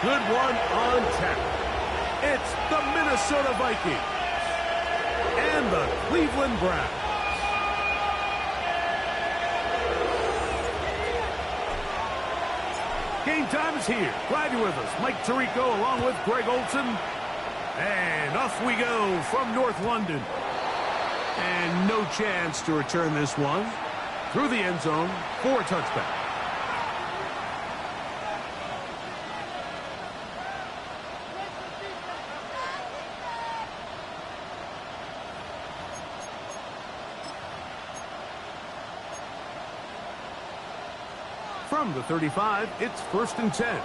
good one on tap. It's the Minnesota Vikings and the Cleveland Browns. Game time is here. Glad you're with us. Mike Tirico along with Greg Olson. And off we go from North London. And no chance to return this one through the end zone for a touchback. From the 35, it's 1st and 10.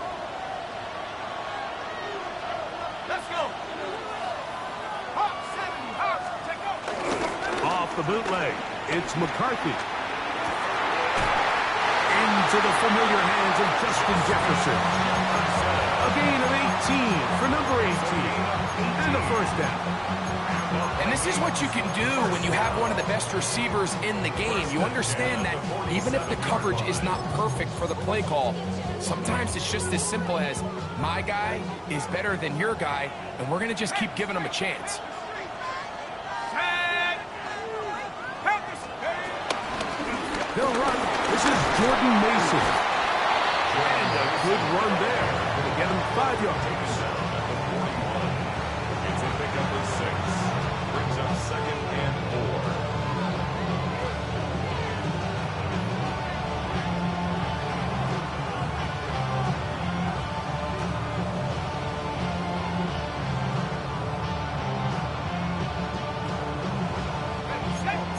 Let's go. Hawk 7, Hawks, take over. Off the bootleg, it's McCarthy. Into the familiar hands of Justin Jefferson. A gain of 18 for number 18. And a 1st down. And this is what you can do when you have one of the best receivers in the game. You understand that even if the coverage is not perfect for the play call, sometimes it's just as simple as my guy is better than your guy, and we're going to just keep giving him a chance. They'll run. This is Jordan Mason. And a good run there. Going to get him 5 yards. It's a pickup of 6. Brings up 2nd and 4.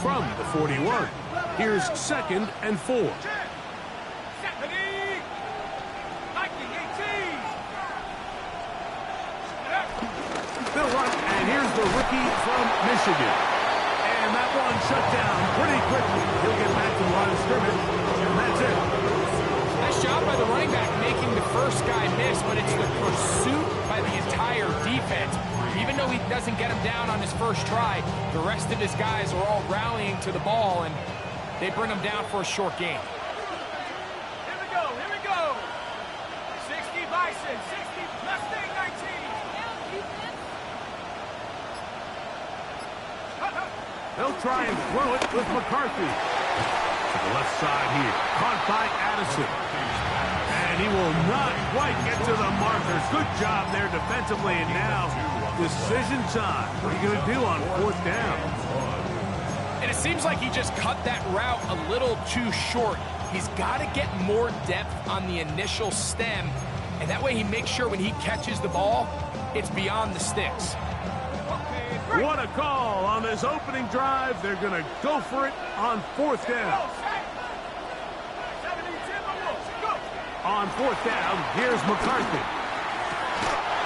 From the 41, here's 2nd and 4. They'll run, and here's the rookie from Michigan. And that one shut down pretty quickly. He'll get back to the line of scrimmage, and that's it. Nice job by the running back making the first guy miss, but it's the pursuit by the entire defense. Even though he doesn't get him down on his first try, the rest of his guys are all rallying to the ball, and they bring him down for a short gain. Here we go, here we go. 60 Bison, 60 Mustang 19. They'll try and throw it with McCarthy. To the left side here. Caught by Addison. And he will not quite get to the markers. Good job there defensively. And now, decision time. What are you going to do on 4th down? And it seems like he just cut that route a little too short. He's got to get more depth on the initial stem. And that way he makes sure when he catches the ball, it's beyond the sticks. What a call on this opening drive. They're going to go for it on 4th down. On 4th down, here's McCarthy.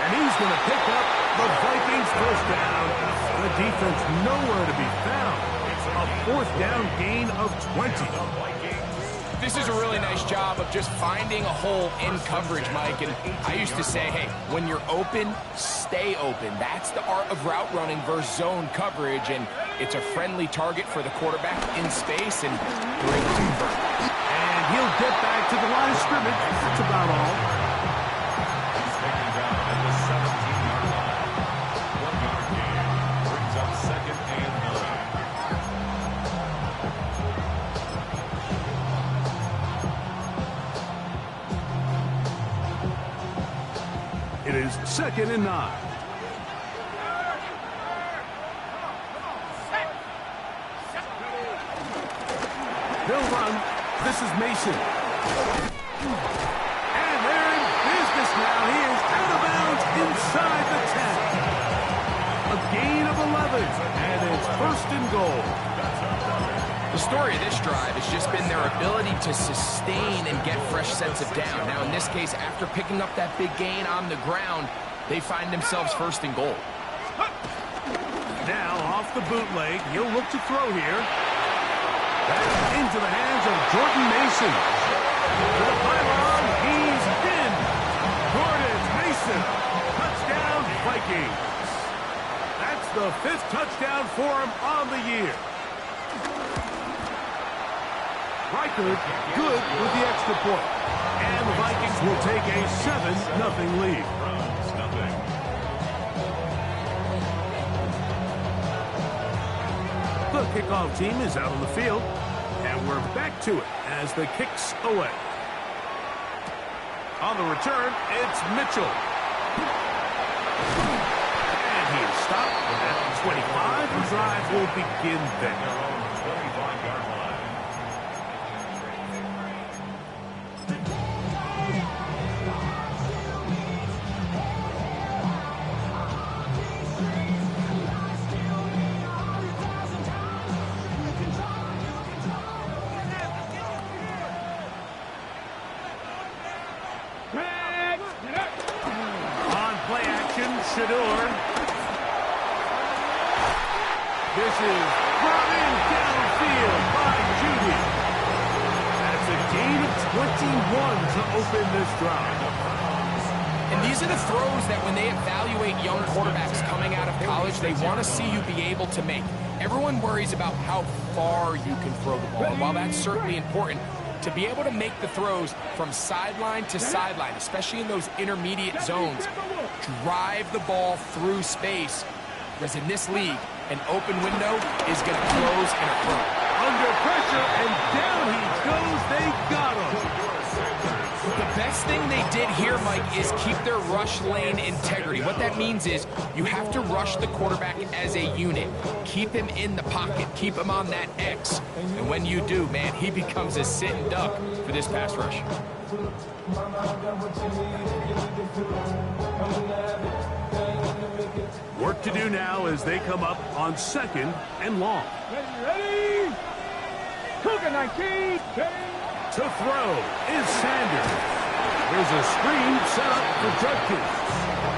And he's going to pick up the Vikings 1st down. The defense nowhere to be found. A 4th down gain of 20. This is a really nice job of just finding a hole in coverage, Mike. And I used to say, hey, when you're open, stay open. That's the art of route running versus zone coverage. And it's a friendly target for the quarterback in space and great to convert. And he'll get back to the line of scrimmage. That's about all. He's taken down at the 17-yard line. 1-yard gain. Brings up 2nd and 9. It is 2nd and 9. They'll run. This is Mason. And they're in business now. He is out of bounds inside the 10. A gain of 11. And it's 1st and goal. The story of this drive has just been their ability to sustain and get fresh sense of down. Now, in this case, after picking up that big gain on the ground, they find themselves 1st and goal. Now, off the bootleg, he'll look to throw here. That's into the hands of Jordan Mason. To the pylon, he's in. Jordan Mason, touchdown Vikings. That's the 5th touchdown for him on the year. Reichard good with the extra point. And the Vikings will take a 7-0 lead. The kickoff team is out on the field, and we're back to it as the kick's away. On the return, it's Mitchell. And he's stopped at the 25. The drive will begin then. Shador. This is brought in downfield by Judy. That's a gain of 21 to open this drive. And these are the throws that when they evaluate young quarterbacks coming out of college, they want to see you be able to make. Everyone worries about how far you can throw the ball. And while that's certainly important, to be able to make the throws from sideline to sideline, especially in those intermediate zones, drive the ball through space, because in this league, an open window is going to close in a hurry. Under pressure, and down he goes. They got him. The best thing they did here, Mike, is keep their rush lane integrity. What that means is you have to rush the quarterback as a unit. Keep him in the pocket. Keep him on that X. And when you do, man, he becomes a sitting duck for this pass rush. Work to do now as they come up on 2nd and long. Ready? Cougar 19. To throw is Sanders. There's a screen set up for Judkins.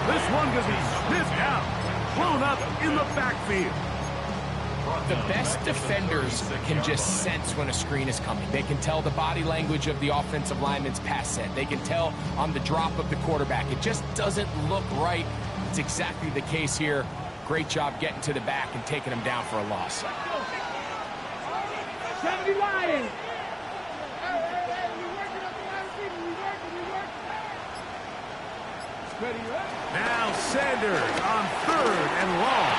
This one going to be sniffed out, blown up in the backfield. The best defenders can just sense when a screen is coming. They can tell the body language of the offensive lineman's pass set. They can tell on the drop of the quarterback. It just doesn't look right. It's exactly the case here. Great job getting to the back and taking him down for a loss. 70 Lions. Now Sanders on 3rd and long.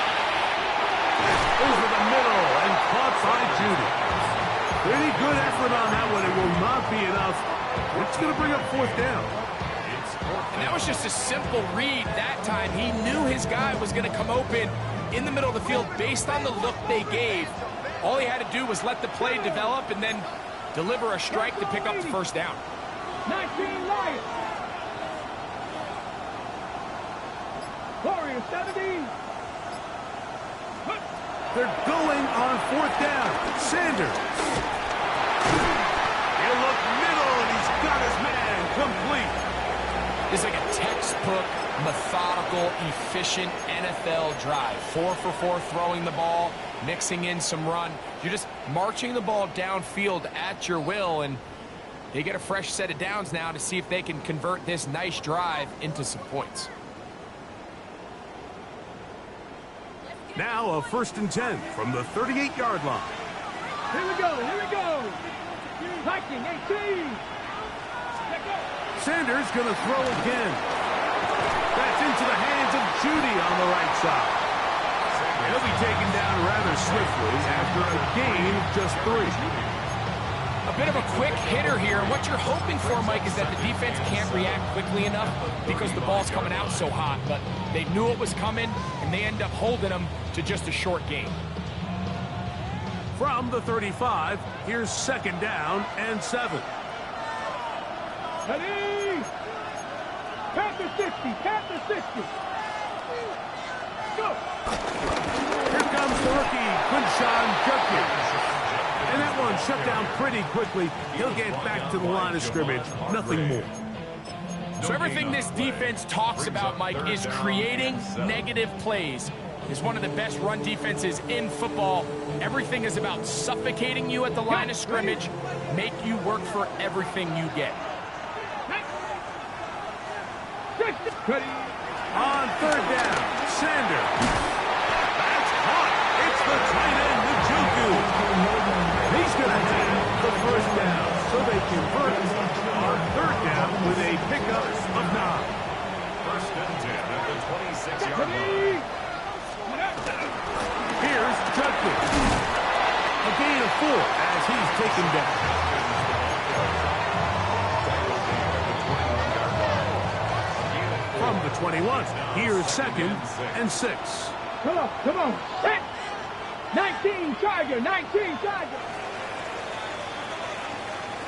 Over the middle and caught by Judy. Pretty good effort on that one. It will not be enough. It's going to bring up 4th down. And that was just a simple read that time. He knew his guy was going to come open in the middle of the field based on the look they gave. All he had to do was let the play develop and then deliver a strike to pick up the 1st down. 19 Lions. Warriors 70. They're going on 4th down. Sanders. He'll look middle, and he's got his man complete. It's like a textbook, methodical, efficient NFL drive. 4 for 4 throwing the ball, mixing in some run. You're just marching the ball downfield at your will, and they get a fresh set of downs now to see if they can convert this nice drive into some points. Now a 1st and 10 from the 38-yard line. Here we go, here we go. Viking 18. Sanders going to throw again. That's into the hands of Judy on the right side. He'll be taken down rather swiftly after a gain of just 3. A bit of a quick hitter here. What you're hoping for, Mike, is that the defense can't react quickly enough because the ball's coming out so hot. But they knew it was coming, and they end up holding them to just a short gain. From the 35, here's 2nd down and 7. Ready? Panther 60, Panther 60. Go. Here comes the rookie, Quinshawn Judkins. And that one shut down pretty quickly. He'll get back to the line of scrimmage. Nothing more. So everything this defense talks about, Mike, is creating negative plays. Is one of the best run defenses in football. Everything is about suffocating you at the line of scrimmage, make you work for everything you get. On 3rd down, Sanders. That's hot. It's the tight end, Njoku. He's going to have the 1st down, so they convert on 3rd down with a pickup of 9. First and 10 at the 26-yard line. Here's Judkins. A gain of 4 as he's taken down. From the 21, here's 2nd and 6. Come on, come on. 19 Charger, 19 Charger.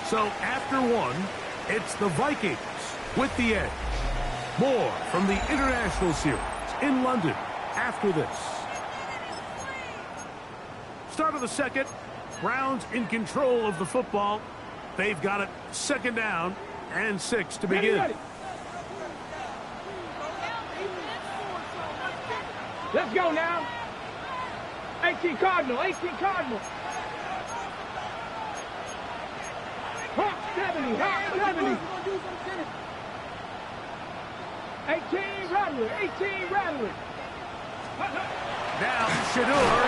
So after 1, it's the Vikings with the edge. More from the International Series in London after this. Start of the 2nd. Browns in control of the football. They've got it 2nd down and 6 to begin. Ready. Let's go now. 18 Cardinal, 18 Cardinal. Hawk 70, Hawk 70. 18 Rattler, 18 Rattler. Now Shador,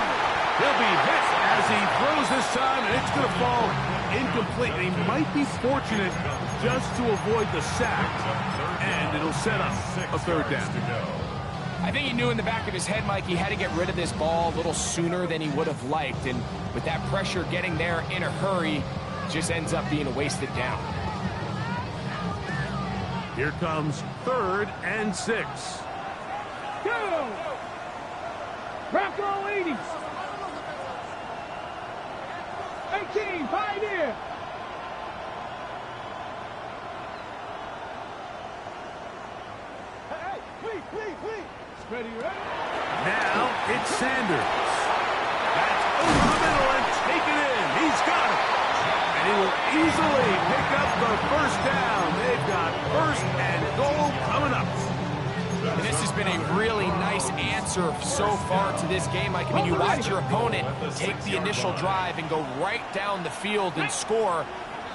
he'll be hit as he throws this time, and it's going to fall incomplete. And he might be fortunate just to avoid the sack, and it'll set up a 3rd down. I think he knew in the back of his head, Mike, he had to get rid of this ball a little sooner than he would have liked. And with that pressure getting there in a hurry, just ends up being a wasted down. Here comes 3rd and 6. Go! Bronco 80. 18, Pioneer. Hey, please. Ready. Now it's Sanders. That's over the middle and taken in. He's got it. And he will easily pick up the 1st down. They've got 1st and goal coming up. And this has been a really nice answer so far to this game, Mike. I mean, you watch your opponent take the initial drive and go right down the field and score.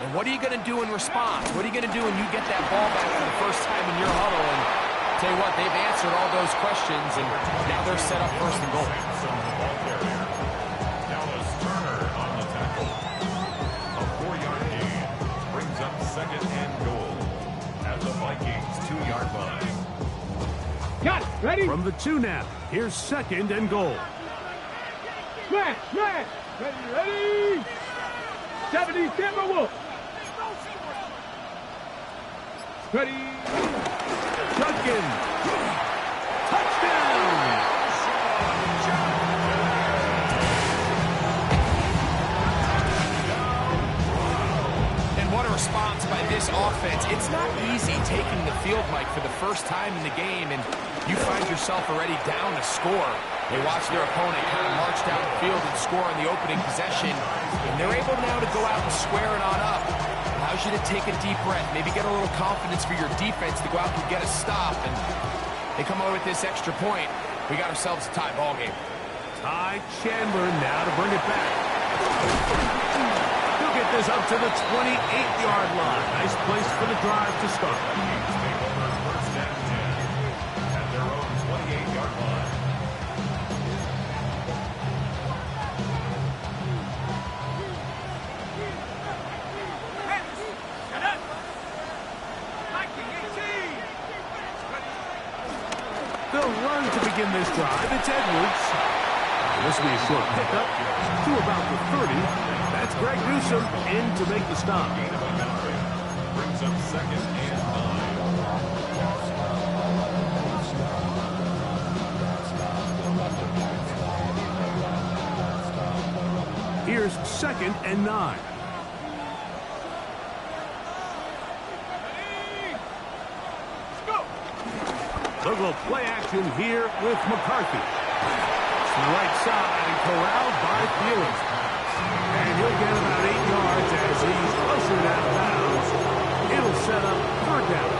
And what are you going to do in response? What are you going to do when you get that ball back for the first time in your huddle? And tell you what, they've answered all those questions, and now they're set up 1st and goal. On the tackle. A 4-yard gain brings up 2nd and goal at the Vikings 2-yard line. Got it. Ready? From the 2 now, here's 2nd and goal. Smash. Ready. 70 Timberwolf. Ready. Judkins. Touchdown. And what a response by this offense. It's not easy taking the field, Mike, for the first time in the game, and you find yourself already down a score. They watch their opponent kind of march down the field and score on the opening possession, and they're able now to go out and square it on up. Allows you to take a deep breath, maybe get a little confidence for your defense to go out and get a stop, and they come away with this extra point. We got ourselves a tie ball game. Ty Chandler now to bring it back. He'll get this up to the 28-yard line. Nice place for the drive to start. Take over 1st and 10 at their own 28-yard line. They'll run to begin this drive. It's Edwards. This will be a short pickup to about the 30. That's Greg Newsome in to make the stop. Brings up 2nd and 9. Here's 2nd and 9. They'll go play action here with McCarthy. To the right side and corralled by Felix. And he'll get about 8 yards as he's ushered out of bounds. It'll set up 3rd down.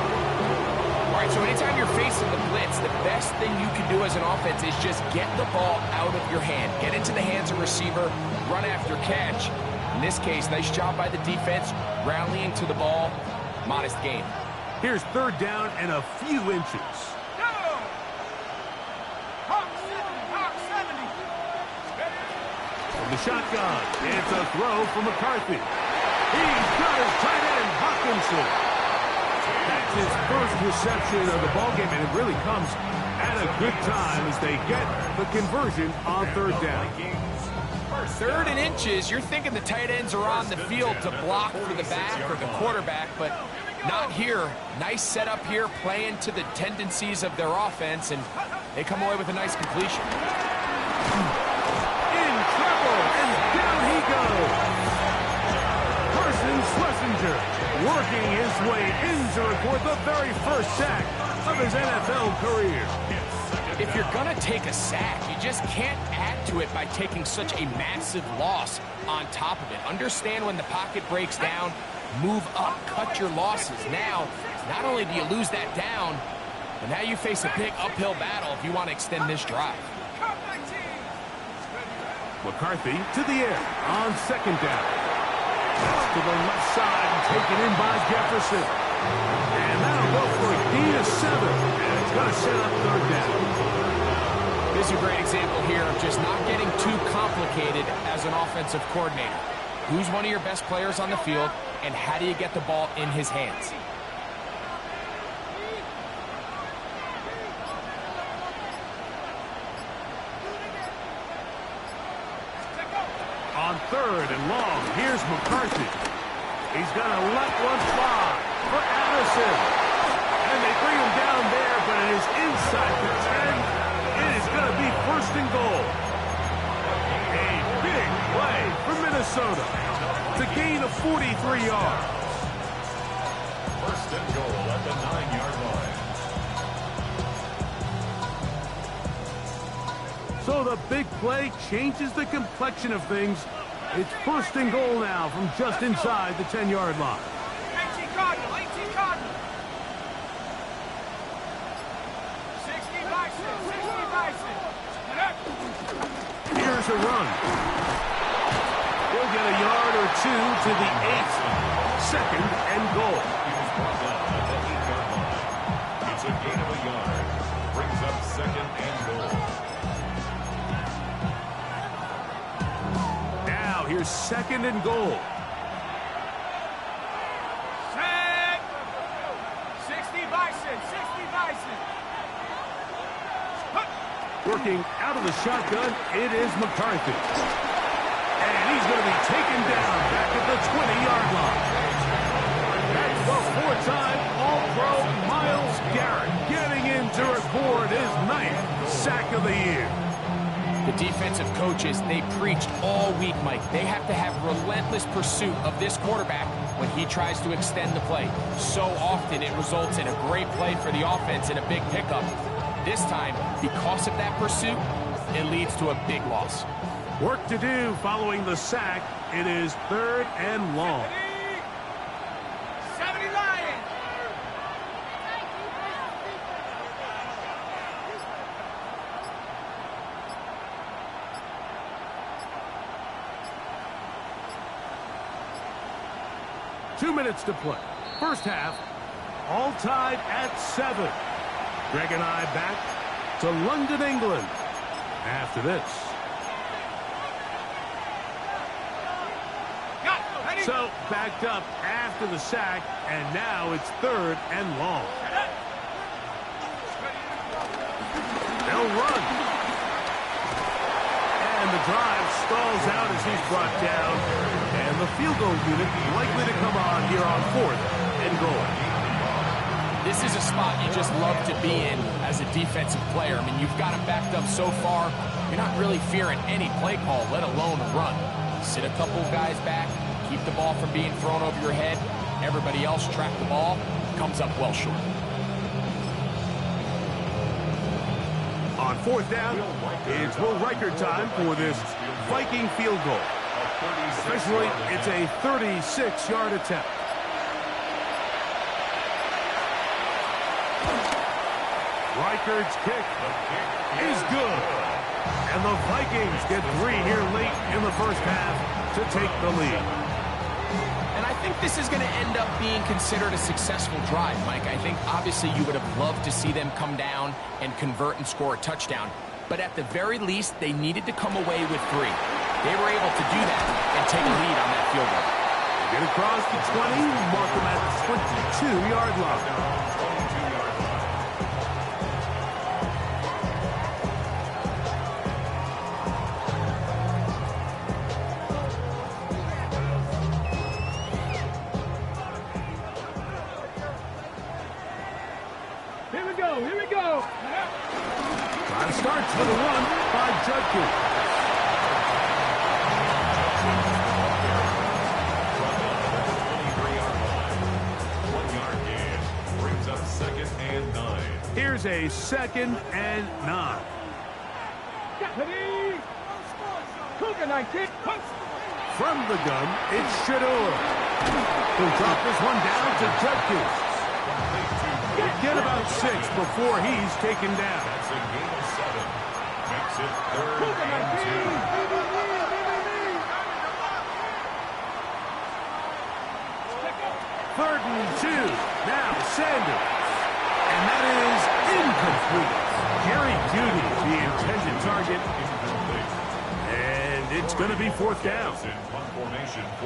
All right, so anytime you're facing the blitz, the best thing you can do as an offense is just get the ball out of your hand. Get into the hands of receiver, run after catch. In this case, nice job by the defense, rallying to the ball. Modest gain. Here's 3rd down and a few inches. The shotgun. It's a throw for McCarthy. He's got his tight end, Hawkinson. That's his first reception of the ballgame, and it really comes at a good time as they get the conversion on third down. 3rd and inches, you're thinking the tight ends are on the field to block for the back or the quarterback, but not here. Nice setup here, playing to the tendencies of their offense, and they come away with a nice completion. In trouble, and down he goes. Carson Schlesinger working his way in to record the very first sack of his NFL career. If you're going to take a sack, you just can't add to it by taking such a massive loss on top of it. Understand when the pocket breaks down, move up, cut your losses. Now, not only do you lose that down, but now you face a big uphill battle if you want to extend this drive. McCarthy to the air on 2nd down. That's to the left side and taken in by Jefferson. And that'll go for a gain of 7. And it's going to set up 3rd down. This is a great example here of just not getting too complicated as an offensive coordinator. Who's one of your best players on the field, and how do you get the ball in his hands? On 3rd and long, here's McCarthy. He's going to let one fly for Addison. And they bring him down there, but it is inside the 10. It is going to be 1st and goal. A big play for Minnesota. It's a gain of 43 yards. 1st and goal at the 9-yard line. So the big play changes the complexion of things. It's 1st and goal now from just inside the 10-yard line. 18 Cardinal, 18 Cardinal. 60 Bison, 60 Bison. Here's a run. He'll get a yard or 2 to the 8. 2nd and goal. He's brought down at the 8-yard line. It's a gain of a yard. Brings up 2nd and goal. Now here's 2nd and goal. Set. 60 Bison, 60 Bison. Working out of the shotgun, it is McCarthy. And he's going to be taken down back at the 20-yard line. That's the 4-time All-Pro Myles Garrett getting in to record his 9th sack of the year. The defensive coaches, they preached all week, Mike. They have to have relentless pursuit of this quarterback when he tries to extend the play. So often it results in a great play for the offense and a big pickup. This time, because of that pursuit, it leads to a big loss. Work to do following the sack. It is 3rd and long. 70 Lions. Two minutes to play. First half, all tied at 7. Greg and I back to London, England after this. So backed up after the sack, and now it's 3rd and long. They'll run. And the drive stalls out as he's brought down. And the field goal unit likely to come on here on 4th and goal. This is a spot you just love to be in as a defensive player. I mean, you've got him backed up so far, you're not really fearing any play call, let alone a run. Sit a couple of guys back, keep the ball from being thrown over your head. Everybody else track the ball, comes up well short. On 4th down, it's Will Riker time for this Viking field goal. Officially, it's a 36-yard attempt. Riker's kick is good. And the Vikings get 3 here late in the first half to take the lead. And I think this is going to end up being considered a successful drive, Mike. I think obviously you would have loved to see them come down and convert and score a touchdown. But at the very least, they needed to come away with 3. They were able to do that and take a lead on that field goal. Get across the 20, mark them at the 22-yard line. Here we go, here we go. Drive starts with a run by Judkins. Here's a 2nd and 9. Cougar 19. From the gun, it's Shador. He'll drop this one down to Judkins. Get about 6 before he's taken down. That's a gain of 7. Makes it 3rd and 2. 3rd and 2. Now Sanders. And that is incomplete. Jerry Jeudy, the intended target. And it's going to be 4th down.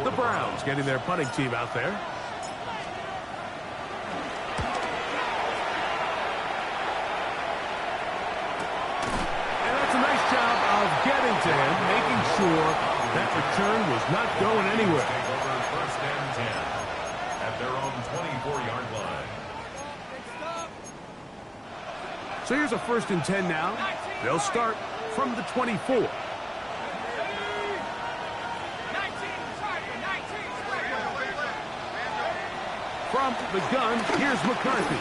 The Browns getting their punting team out there. And that's a nice job of getting to him, making sure that return was not going anywhere. Over 1st and 10 at their own 24-yard line. So here's a 1st and 10 now. They'll start from the 24. From the gun, here's McCarthy.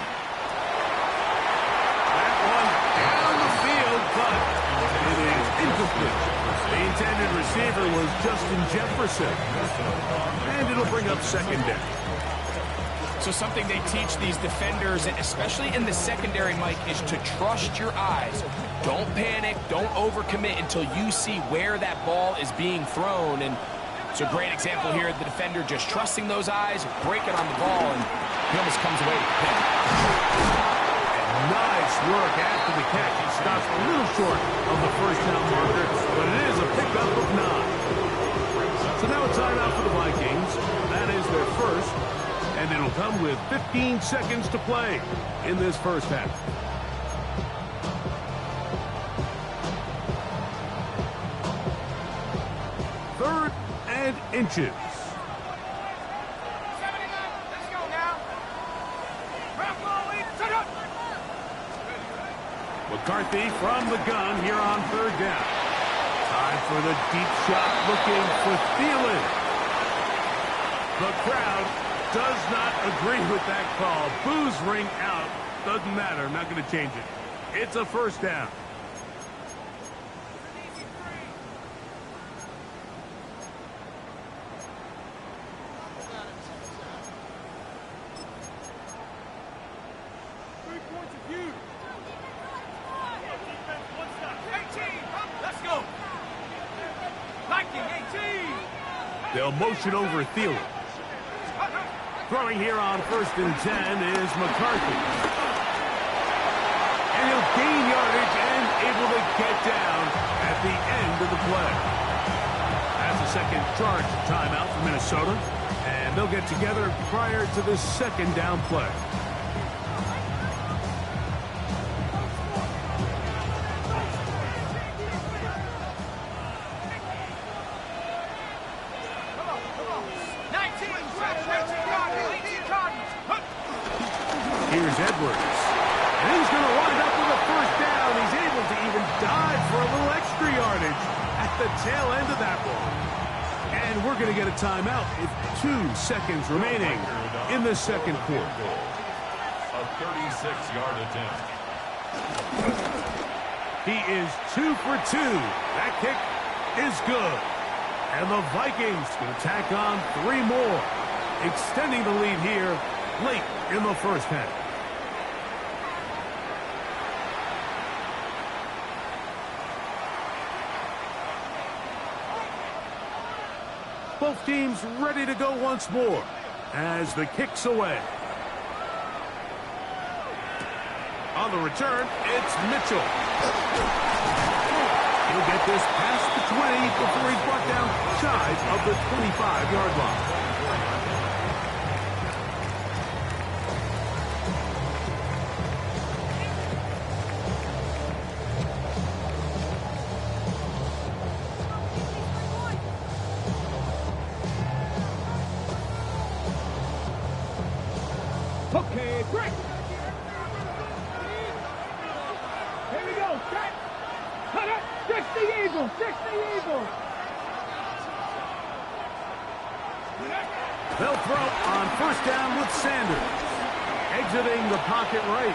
That one down the field, but it is incomplete. The intended receiver was Justin Jefferson. And it'll bring up 2nd down. So something they teach these defenders, especially in the secondary, Mike, is to trust your eyes. Don't panic, don't overcommit until you see where that ball is being thrown. And it's a great example here, the defender just trusting those eyes, breaking on the ball, and he almost comes away with a pick. Nice work after the catch. He stops a little short of the 1st down marker, but it is a pickup of 9. So now a timeout for the Vikings. That is their first. And it'll come with 15 seconds to play in this 1st half. Third and inches. Let's go now. McCarthy from the gun here on 3rd down. Time for the deep shot, looking for Thielen. The crowd does not agree with that call. Boos ring out. Doesn't matter. I'm not going to change it. It's a 1st down. They'll motion over Thielen. Throwing here on 1st and 10 is McCarthy. And he'll gain yardage and able to get down at the end of the play. That's a 2nd charge timeout for Minnesota. And they'll get together prior to this 2nd down play. Here's Edwards. And he's going to wind up with a 1st down. He's able to even dive for a little extra yardage at the tail end of that one. And we're going to get a timeout with 2 seconds remaining in the 2nd quarter. A 36-yard attempt. He is 2 for 2. That kick is good. And the Vikings going to tack on 3 more, extending the lead here late in the 1st half. Both teams ready to go once more as the kick's away. On the return, it's Mitchell. He'll get this past the 20 before he's brought down shy of the 25-yard line. Check. Cut it. 60 Eagles. 60 Eagles. They'll throw on first down with Sanders. Exiting the pocket right.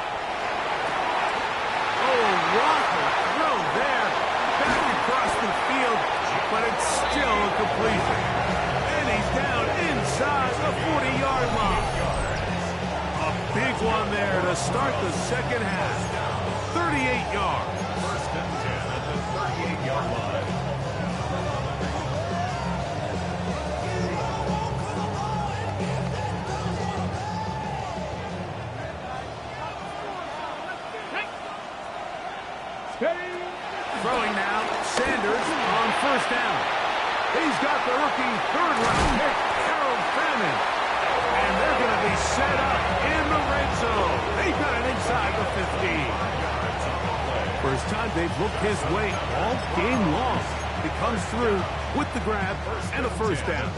Oh, waffle throw there. Back across the field, but it's still a completion. And he's down inside the 40-yard line. A big one there to start the second half. 38 yards. First and 10 at the 38-yard line. Throwing now, Sanders on first down. He's got the rookie third-round pick, Harold Fannin. And they're going to be set up in the red zone. They've got it inside the 15. First time they've looked his way all game long. He comes through with the grab and a first down.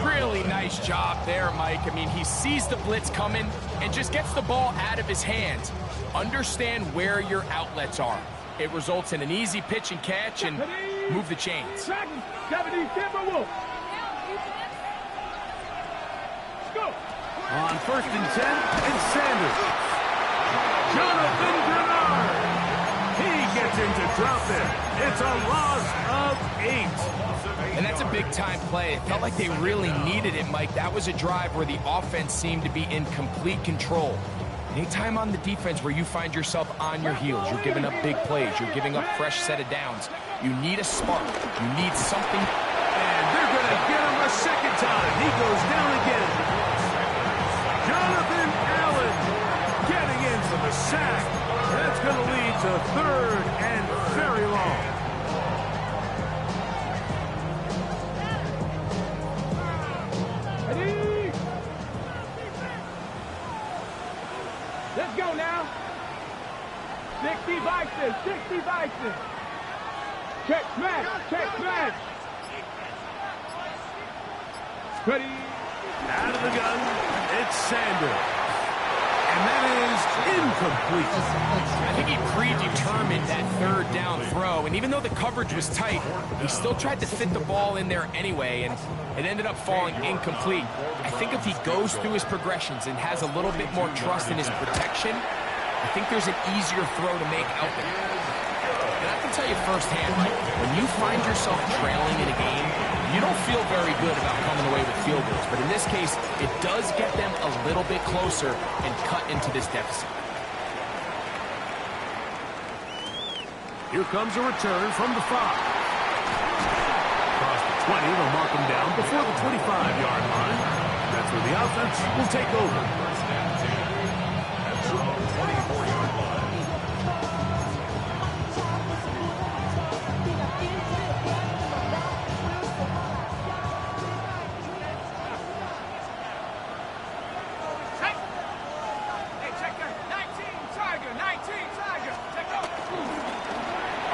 Really nice job there, Mike. I mean, he sees the blitz coming and just gets the ball out of his hands. Understand where your outlets are. It results in an easy pitch and catch and move the chains. On first and 10, it's Sanders. Jonathan Grenard. He gets in to drop it. It's a loss of 8. And that's a big-time play. It felt like they really needed it, Mike. That was a drive where the offense seemed to be in complete control. Anytime on the defense where you find yourself on your heels, you're giving up big plays, you're giving up fresh set of downs, you need a spark. You need something. And they're going to get him a second time. He goes down again. Jonathan Allen getting in for the sack. That's going to lead to third and very long. Let's go now. 60 Vikings, 60 Vikings. Check smash, check smash. Ready. Out of the gun, it's Sanders. And that is incomplete. I think he predetermined that third down throw, and even though the coverage was tight, he still tried to fit the ball in there anyway, and it ended up falling incomplete. I think if he goes through his progressions and has a little bit more trust in his protection, I think there's an easier throw to make out there. And I can tell you firsthand, when you find yourself trailing in a game, you don't feel very good about coming away with field goals. But in this case, it does get them a little bit closer and cut into this deficit. Here comes a return from the 5. Across the 20, they'll mark him down before the 25-yard line. That's where the offense will take over. First and 10 at the 24-yard line.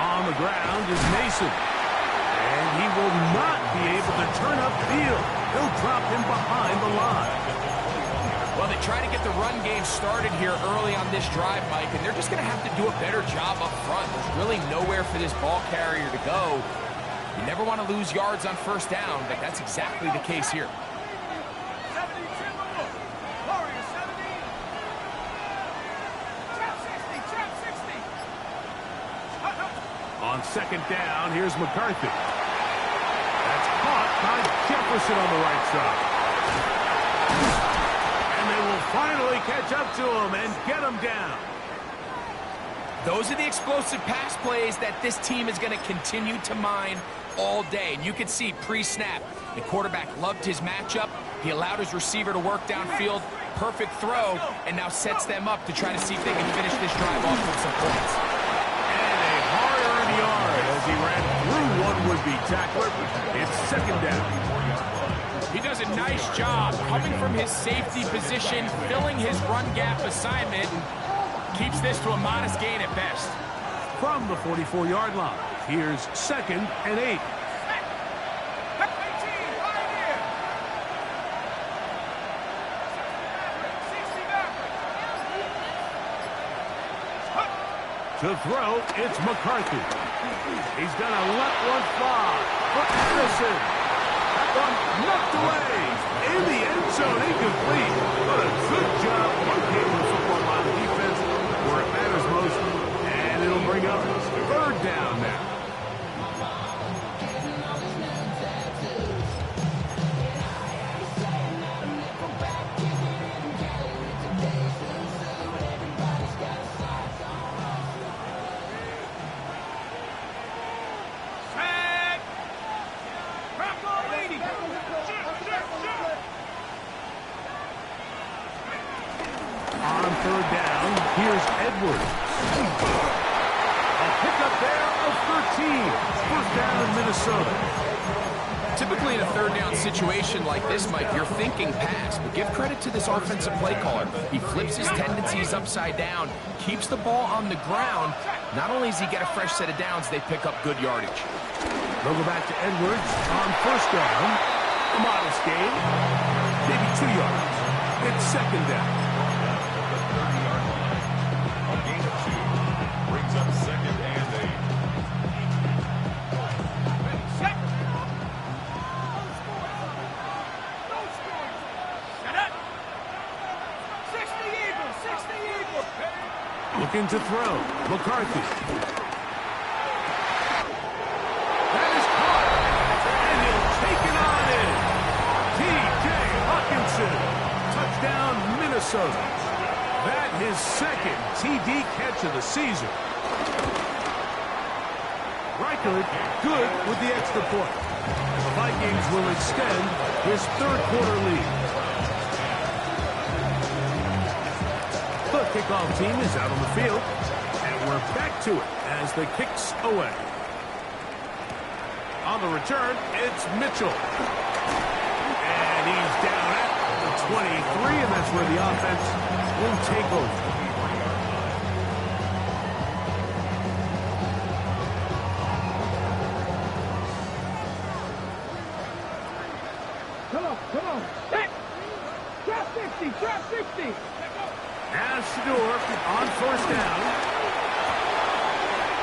On the ground is Mason. And he will not be able to turn upfield. They'll drop him behind the line. Well, they try to get the run game started here early on this drive, Mike, and they're just going to have to do a better job up front. There's really nowhere for this ball carrier to go. You never want to lose yards on first down, but that's exactly the case here. On second down, here's McCarthy. That's caught by Jefferson on the right side. And they will finally catch up to him and get him down. Those are the explosive pass plays that this team is going to continue to mine all day. And you can see pre-snap, the quarterback loved his matchup. He allowed his receiver to work downfield. Perfect throw, and now sets them up to try to see if they can finish this drive off with some points. As he ran through one would-be tackler. It's second down. He does a nice job coming from his safety position, filling his run gap assignment, and keeps this to a modest gain at best. From the 44-yard line, here's second and 8. To throw, it's McCarthy. He's going to let one fly for Anderson. That one knocked away. In the end zone, incomplete. But a good job locating the football line of defense where it matters most. And it'll bring up third down now. On third down, here's Edwards. A pickup there of 13. First down in Minnesota. Typically in a third down situation like this, Mike, you're thinking pass, but give credit to this offensive play caller. He flips his tendencies upside down, keeps the ball on the ground. Not only does he get a fresh set of downs, they pick up good yardage. They'll go back to Edwards on first down. A modest gain, maybe 2 yards. It's second down. A gain of 2 brings up second and 8. Looking to throw. McCarthy. That is caught. And he'll take it on in. T.J. Hawkinson. Touchdown, Minnesota. That his second TD catch of the season. Reichard good with the extra point. The Vikings will extend his third quarter lead. The kickoff team is out on the field, and we're back to it as the kick's away. On the return, it's Mitchell. And he's down at the 23, and that's where the offense will take over. Come on. Back. Drop 60. Now Shador on first down.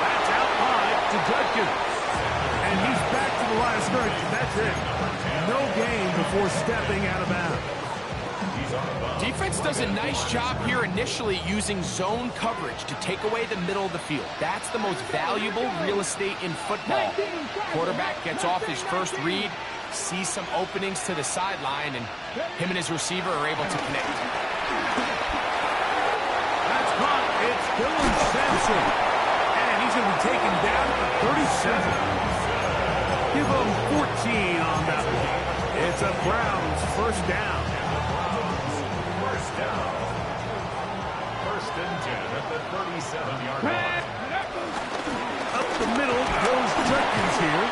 That's out high to Judkins. And he's back to the line of scrimmage. That's it. No gain before stepping out of bounds. Defense does a nice job here initially using zone coverage to take away the middle of the field. That's the most valuable real estate in football. Quarterback gets off his first read, sees some openings to the sideline, and him and his receiver are able to connect. That's caught. It's Dylan Sampson. And he's going to be taken down at 37. Give him 14 on that one. It's a Browns first down. First and 10 at the 37-yard line. Up the middle goes Judkins here.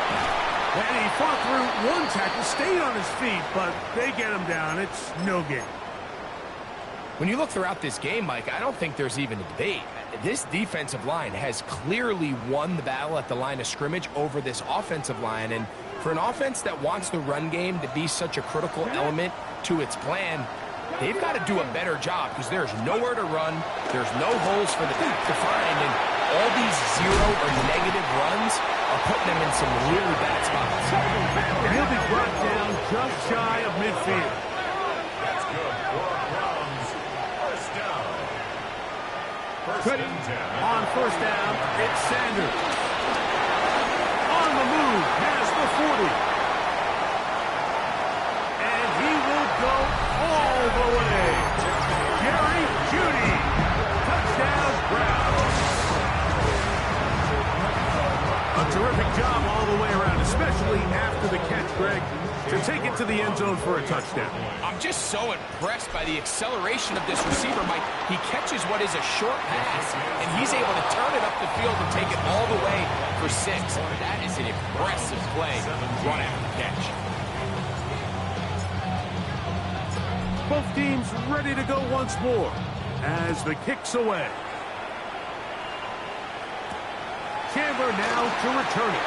And he fought through one tackle, stayed on his feet, but they get him down. It's no gain. When you look throughout this game, Mike, I don't think there's even a debate. This defensive line has clearly won the battle at the line of scrimmage over this offensive line. And for an offense that wants the run game to be such a critical element to its plan, they've got to do a better job because there's nowhere to run. There's no holes for the back to find. And all these zero or negative runs are putting them in some really bad spots. And he'll be brought down just shy of midfield. That's good for Browns. First down. First and 10. On first down, it's Sanders. On the move, has the 40. And he will go all the way. Jerry Jeudy. Touchdown, Browns. A terrific job all the way around, especially after the catch, Greg, to take it to the end zone for a touchdown. I'm just so impressed by the acceleration of this receiver, Mike. He catches what is a short pass, and he's able to turn it up the field and take it all the way for 6. That is an impressive play run after the catch. Both teams ready to go once more as the kick's away. Chandler now to return it.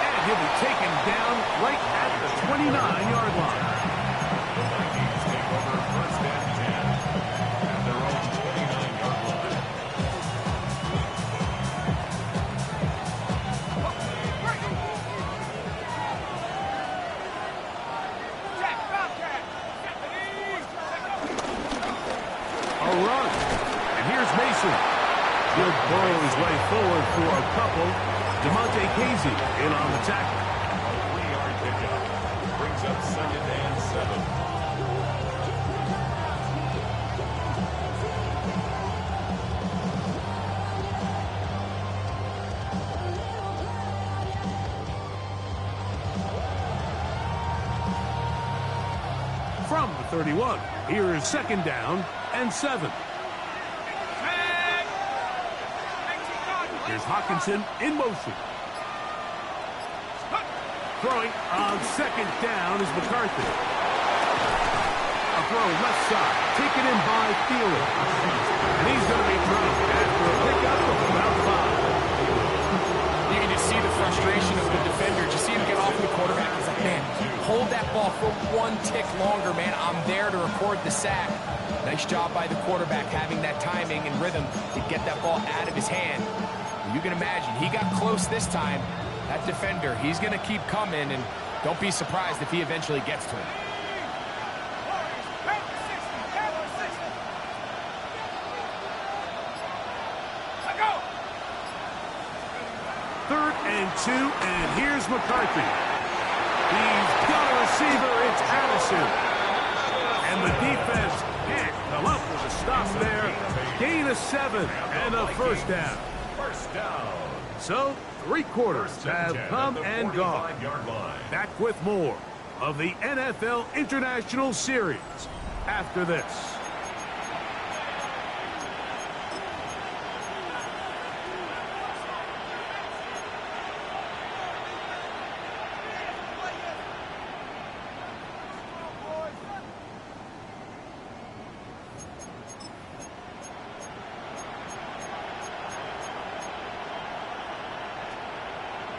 And he'll be taken down right at the 29-yard line. The Vikings take over first and 10 at their own 29-yard And here's Mason. He'll burrow his way forward for a couple. DeMonte Casey in on the tackle. A 3-yard pickup. Brings up 2nd and 7. From the 31, here is 2nd down and 7. Here's Hawkinson in motion. Throwing on 2nd down is McCarthy. A throw left side, taken in by Thielen. And he's going to be dropped after a pickup of about 5. You can just see the frustration of the defender. Just see him get off the quarterback. He's like, man, hold that ball for 1 tick longer, man. I'm there to record the sack. Nice job by the quarterback having that timing and rhythm to get that ball out of his hand. You can imagine, he got close this time. That defender, he's going to keep coming, and don't be surprised if he eventually gets to him. Third and 2, and here's McCarthy. He's got a receiver, it's Addison. And the defense can't come up with a stop there. Gain of 7 and a 1st down. First down. So, 3 quarters have come and gone. Back with more of the NFL International Series after this.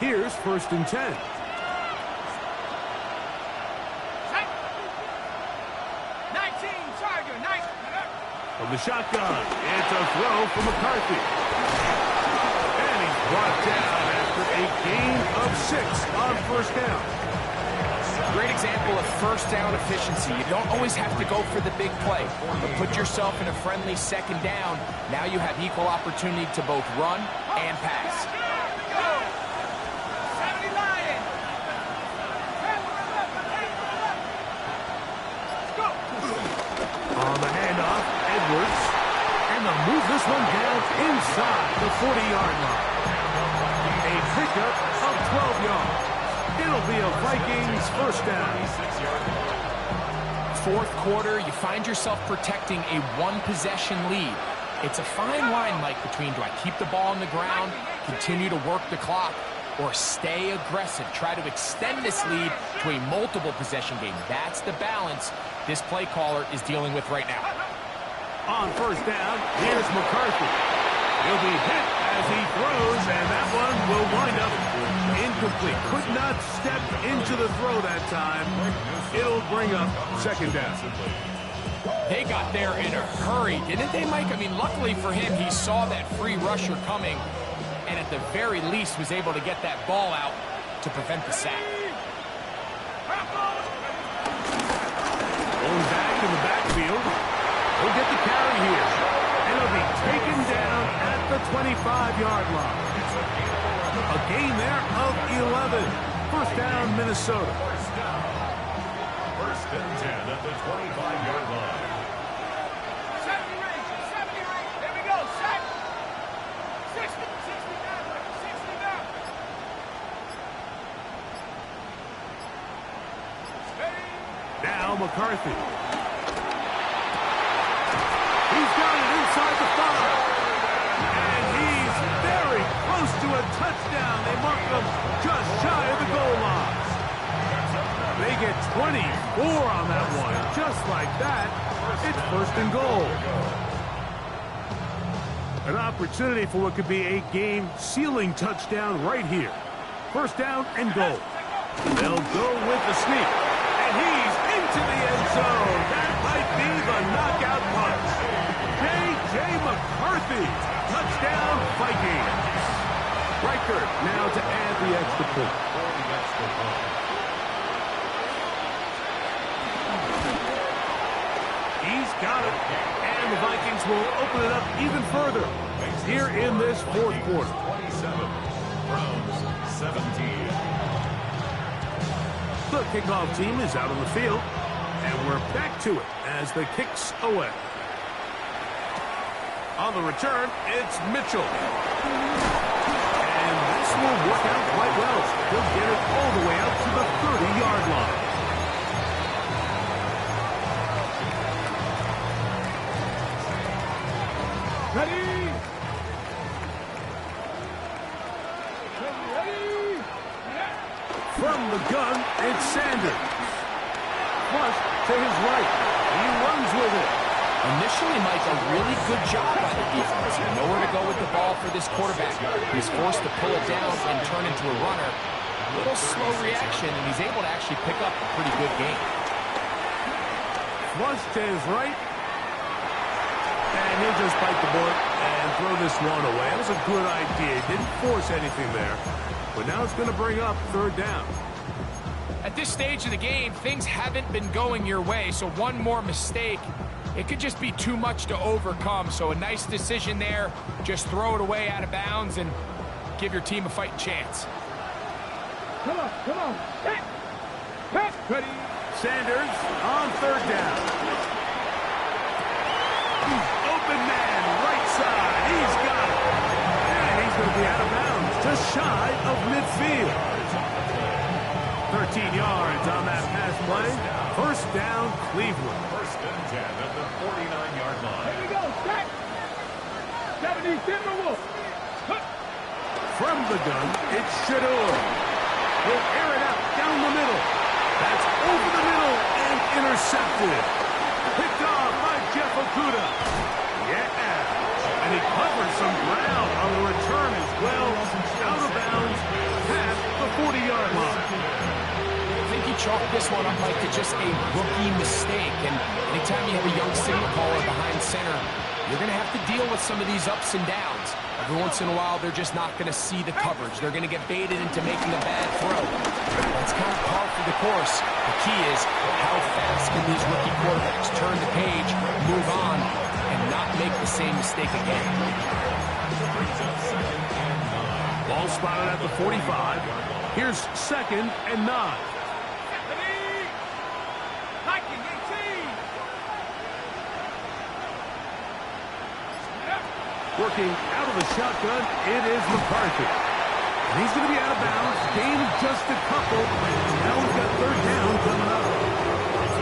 Here's 1st and 10. From the shotgun, it's a throw for McCarthy. And he's brought down after a gain of 6 on 1st down. Great example of 1st down efficiency. You don't always have to go for the big play, but put yourself in a friendly 2nd down. Now you have equal opportunity to both run and pass. On the handoff, Edwards. And they'll move this one down inside the 40-yard line. A pickup of 12 yards. It'll be a Vikings 1st down. 4th quarter, you find yourself protecting a 1-possession lead. It's a fine line, Mike, between do I keep the ball on the ground, continue to work the clock, or stay aggressive, try to extend this lead to a multiple possession game. That's the balance this play caller is dealing with right now. On 1st down, here's McCarthy. He'll be hit as he throws, and that one will wind up incomplete. Could not step into the throw that time. It'll bring up 2nd down. They got there in a hurry, didn't they, Mike? I mean, luckily for him, he saw that free rusher coming, and at the very least was able to get that ball out to prevent the sack. Going back in the backfield. He'll get the carry here. And he'll be taken down at the 25-yard line. A gain there of 11. 1st down, Minnesota. 1st and 10 at the 25-yard line. 70 range. There we go. Set. 60 down. Now McCarthy. He's got it inside the 5. And he's very close to a touchdown. They mark him just shy of the goal line. They get 24 on that one. Just like that, it's 1st and goal. An opportunity for what could be a game-sealing touchdown right here. 1st down and goal. They'll go with the sneak. And he's into the end zone. That might be the knockout punch. J.J. McCarthy. Touchdown, Vikings. Riker now to add the extra point. He's got it. And And the Vikings will open it up even further here in this fourth quarter. 27, Browns 17. The kickoff team is out on the field, and we're back to it as the kick's away. On the return, it's Mitchell. And this will work out quite well. He'll get it all the way out to the 30-yard line. Ready? Ready? From the gun, it's Sanders. Flush to his right. He runs with it. Initially, Mike, a really good job by the defense. Nowhere to go with the ball for this quarterback. He's forced to pull it down and turn into a runner. A little slow reaction, and he's able to actually pick up a pretty good game. Flush to his right. And he'll just bite the bullet and throw this one away. That was a good idea. He didn't force anything there. But now it's going to bring up third down. At this stage of the game, things haven't been going your way, so one more mistake, it could just be too much to overcome. So a nice decision there. Just throw it away out of bounds and give your team a fighting chance. Come on, come on. Hit. Hit. Ready? Sanders on third down. Open man, right side. He's got it. And he's going to be out of bounds, just shy of midfield. 13 yards on that pass play. First down, Cleveland. First and 10 at the 49-yard line. Here we go. Set. 70 Timberwolves. From the gun, it's Shador. He'll air it out down the middle. That's over the middle and intercepted. Picked off by Jeff Okudah. Yeah. And he covers some ground on the return as well. Out of bounds past the 40-yard line. I think he chalked this one up, Mike, to just a rookie mistake. And anytime you have a young signal caller behind center, you're going to have to deal with some of these ups and downs. Every once in a while, they're just not going to see the coverage. They're going to get baited into making a bad throw. That's kind of par for the course. The key is how fast can these rookie quarterbacks turn the page, move on, and not make the same mistake again. Ball spotted at the 45. Here's second and 9. Working out of the shotgun, it is McCarthy. And he's going to be out of bounds. Gain of just a couple. Now we've got third down coming up.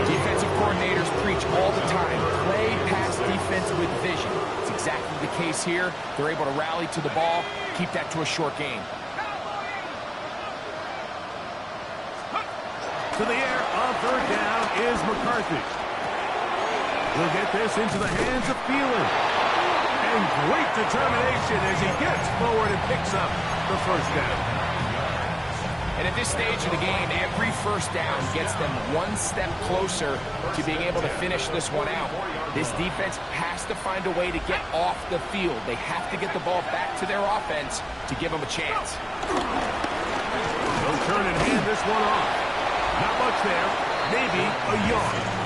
Defensive coordinators preach all the time. Play pass defense with vision. It's exactly the case here. They're able to rally to the ball, keep that to a short game. To the air on third down is McCarthy. He'll get this into the hands of Thielen. And great determination as he gets forward and picks up the first down. And at this stage of the game, every first down gets them one step closer to being able to finish this one out. This defense has to find a way to get off the field. They have to get the ball back to their offense to give them a chance. They'll turn and hand this one off. Not much there, maybe a yard.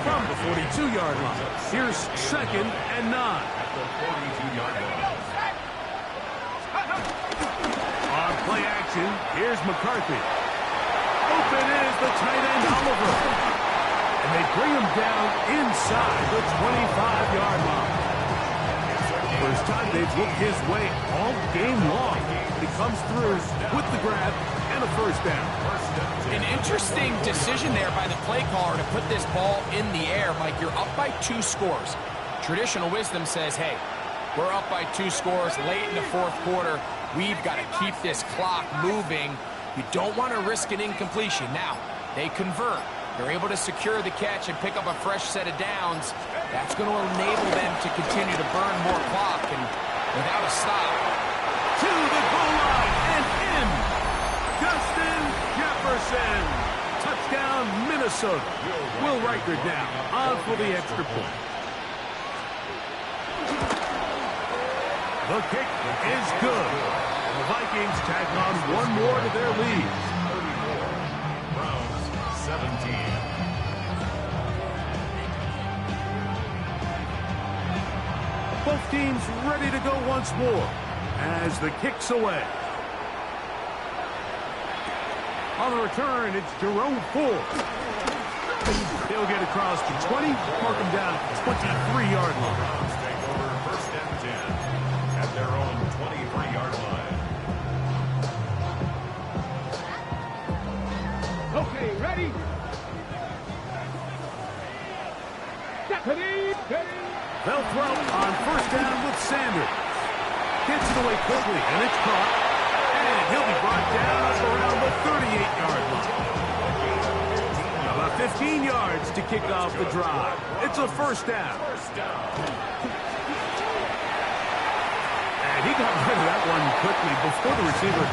From the 42-yard line, here's second and 9. At the 42-yard line. On play action, here's McCarthy. Open is the tight end, Oliver. And they bring him down inside the 25-yard line. First time they've looked his way all game long. He comes through with the grab and a first down. An interesting decision there by the play caller to put this ball in the air. Mike, you're up by 2 scores. Traditional wisdom says, hey, we're up by 2 scores late in the fourth quarter. We've got to keep this clock moving. You don't want to risk an incompletion. Now, they convert. They're able to secure the catch and pick up a fresh set of downs. That's going to enable them to continue to burn more clock and without a stop. To the goal line and in. Justin Jefferson. Touchdown, Minnesota. Will Riker down on for the extra point. The kick is good. The Vikings tack on one more to their lead. 34, Browns 17. Both teams ready to go once more as the kick's away. On the return, it's Jerome Ford. He'll get across to 20, mark him down at the 23-yard line. Browns take over 1st and 10 at their own 23-yard line. Okay, ready? Ready? They'll throw on 1st down with Sanders. Gets it away quickly, and it's caught. And he'll be brought down around the 38-yard line. About 15 yards to kick off the drive. It's a 1st down. And he got rid of that one quickly before the receiver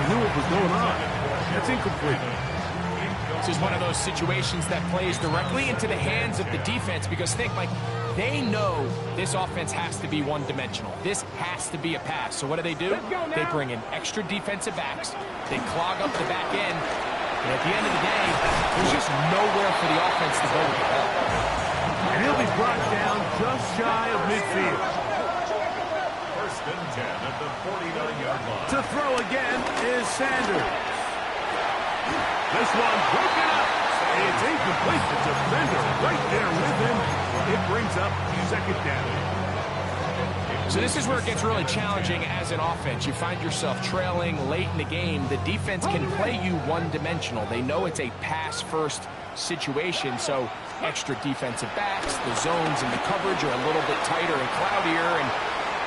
knew what was going on. That's incomplete. This is one of those situations that plays directly into the hands of the defense because think, Mike, they know this offense has to be one-dimensional. This has to be a pass. So what do? They bring in extra defensive backs. They clog up the back end. And at the end of the day, there's just nowhere for the offense to go with the ball. And he'll be brought down just shy of midfield. 1st and 10 at the 49-yard line. To throw again is Sanders. This one broken up. It's incomplete. The defender right there with him. It brings up 2nd down. So this is where it gets really challenging as an offense. You find yourself trailing late in the game. The defense can play you one-dimensional. They know it's a pass-first situation, so extra defensive backs, the zones and the coverage are a little bit tighter and cloudier, and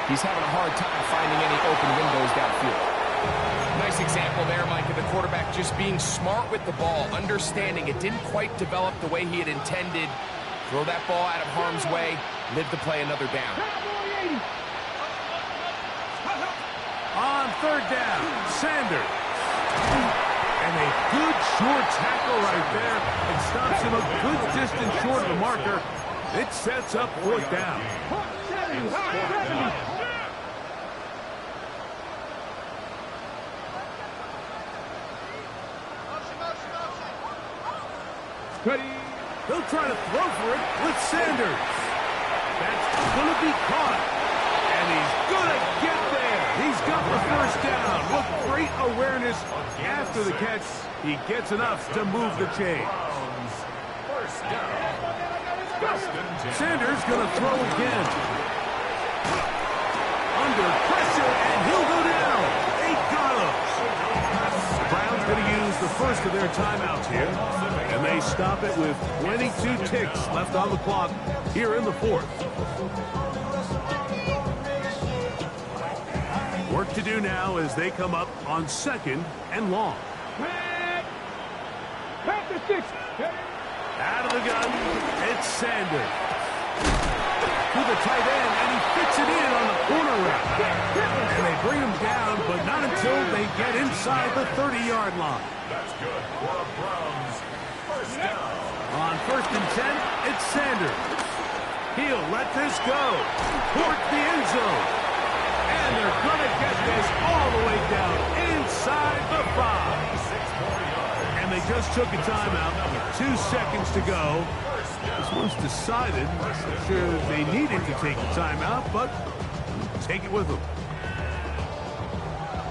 he's having a hard time finding any open windows downfield. Nice example there, Mike, of the quarterback just being smart with the ball, understanding it didn't quite develop the way he had intended. Throw that ball out of harm's way, live to play another down. On 3rd down, Sanders. And a good short tackle right there. It stops him a good distance short of the marker. It sets up 4th down. Ready? He'll try to throw for it with Sanders. That's going to be caught. And he's going to get there. He's got the 1st down. With great awareness after the catch, he gets enough to move the chains. 1st down. 1st and 10. Sanders going to throw again. Under pressure, and he'll go down. They got him. The Browns going to use the first of their timeouts here. And they stop it with 22 ticks left on the clock here in the 4th. Work to do now as they come up on 2nd and long. Back to 6. Out of the gun, it's Sanders. To the tight end, and he fits it in on the corner route. And they bring him down, but not until they get inside the 30-yard line. That's good for a Browns 1st down. On 1st and 10, it's Sanders. He'll let this go towards the end zone. And they're going to get this all the way down inside the 5. And they just took a timeout. 2 seconds to go. This one's decided. I'm sure they needed to take a timeout, but take it with them.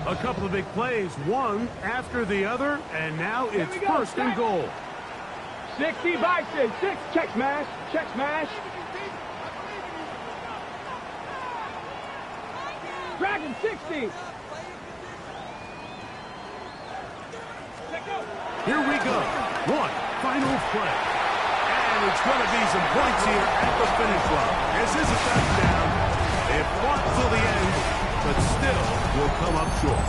A couple of big plays, one after the other, and now it's 1st and goal. 60 Vikings. 6. Check smash. Check smash. Dragon 60. Here we go. One final play. And it's going to be some points here at the finish line. This is a touchdown. They fought till the end, but still will come up short.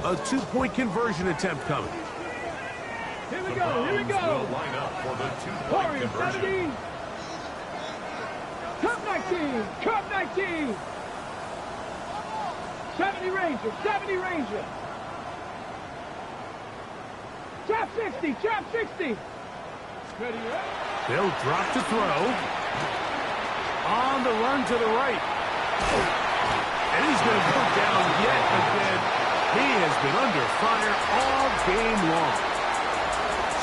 A 2-point conversion attempt coming. Here we go. go, here we go. Will line up for the two-point Warriors conversion. 70. Cup 19. Cup 19. 70 Rangers. 70 Rangers. Trap 60. Trap 60. Ready, right? They'll drop to throw. On the run to the right. And he's going to go down yet again. He has been under fire all game long.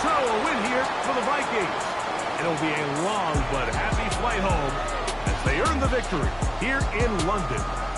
So a win here for the Vikings. It'll be a long but happy flight home as they earn the victory here in London.